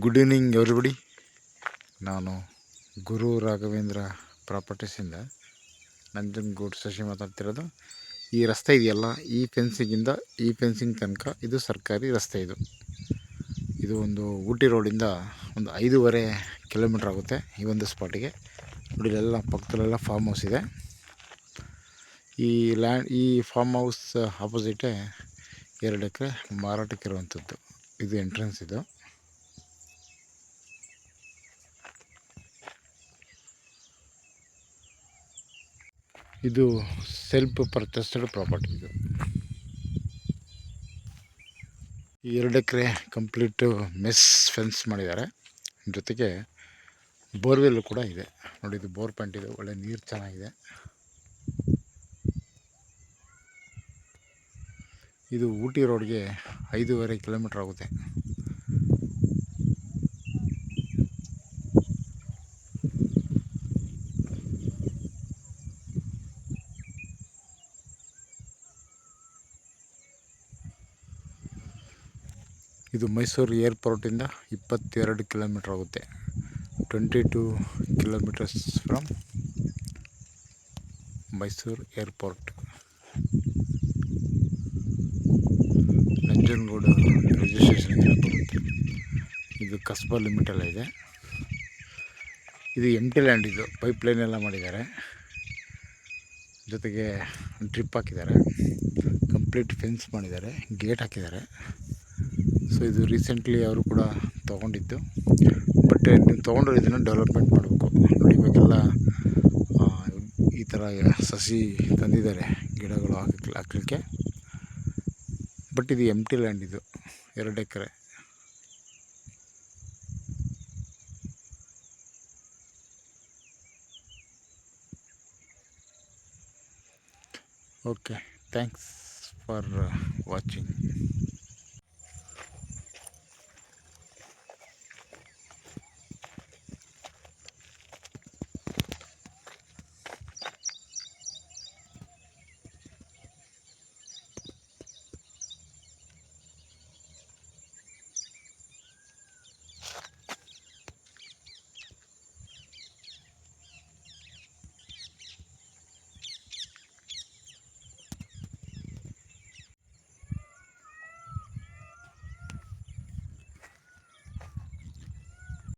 Good evening everybody. ನಾನು ಗುರು ರಾಘವೇಂದ್ರ ಪ್ರಾಪರ್ಟೀಸಿಂದ ನಂಜನಗೂಡು ಶಶಿ ಮಾತಾಡ್ತಿರೋದು. ಈ ರಸ್ತೆ ಇದೆಯಲ್ಲ, ಈ ಫೆನ್ಸಿಂಗ್ ತನಕ ಇದು ಸರ್ಕಾರಿ ರಸ್ತೆ. ಇದು ಒಂದು ಊಟಿ ರೋಡಿಂದ ಒಂದು 5.5 ಕಿಲೋಮೀಟ್ರ್ ಆಗುತ್ತೆ ಈ ಒಂದು ಸ್ಪಾಟಿಗೆ. ನೋಡಿ, ಎಲ್ಲ ಪಕ್ಕದಲ್ಲೆಲ್ಲ ಫಾರ್ಮ್ ಹೌಸ್ ಇದೆ. ಈ ಫಾರ್ಮ್ ಹೌಸ್ ಆಪೋಸಿಟೇ 2 ಎಕರೆ ಮಾರಾಟಕ್ಕಿರುವಂಥದ್ದು. ಇದು ಎಂಟ್ರೆನ್ಸ್. ಇದು ಸೆಲ್ಫ್ ಪರ್ಚೇಸ್ಡ್ ಪ್ರಾಪರ್ಟಿ. ಈ 2 ಎಕರೆ ಕಂಪ್ಲೀಟು ಮೆಸ್ ಫೆನ್ಸ್ ಮಾಡಿದ್ದಾರೆ. ಜೊತೆಗೆ ಬೋರ್ವೆಲ್ ಕೂಡ ಇದೆ. ನೋಡಿ, ಇದು ಬೋರ್ ಪಾಯಿಂಟ್ ಇದೆ, ಒಳ್ಳೆ ನೀರು ಚೆನ್ನಾಗಿದೆ. ಇದು ಊಟಿ ರೋಡ್ಗೆ 5.5 ಕಿಲೋಮೀಟ್ರ್ ಆಗುತ್ತೆ. ಇದು ಮೈಸೂರು ಏರ್ಪೋರ್ಟಿಂದ 22 ಕಿಲೋಮೀಟ್ರ್ ಆಗುತ್ತೆ. 22 kilometres from Mysuru airport. Nanjangud registration ಬರುತ್ತೆ. ಇದು ಕಸ್ಬಾ ಲಿಮಿಟೆಲ್ಲ ಇದೆ. ಇದು ಎಂಟಿ ಲ್ಯಾಂಡ್. ಇದು ಪೈಪ್ಲೈನ್ ಎಲ್ಲ ಮಾಡಿದ್ದಾರೆ, ಜೊತೆಗೆ ಡ್ರಿಪ್ ಹಾಕಿದ್ದಾರೆ, ಕಂಪ್ಲೀಟ್ ಫೆನ್ಸ್ ಮಾಡಿದ್ದಾರೆ, ಗೇಟ್ ಹಾಕಿದ್ದಾರೆ. ಸೊ ಇದು ರೀಸೆಂಟ್ಲಿ ಅವರು ಕೂಡ ತೊಗೊಂಡಿದ್ದು. ಬಟ್ ನೀವು ತೊಗೊಂಡ್ರೆ ಇದನ್ನು ಡೆವಲಪ್ಮೆಂಟ್ ಮಾಡಬೇಕು. ನೋಡಿ, ಇವಾಗೆಲ್ಲ ಈ ಥರ ಸಸಿ ತಂದಿದ್ದಾರೆ ಗಿಡಗಳು ಹಾಕಲಿಕ್ಕೆ. ಬಟ್ ಇದು ಎಂಟಿ ಲ್ಯಾಂಡ್. ಇದು 2 acre. Okay, thanks for watching.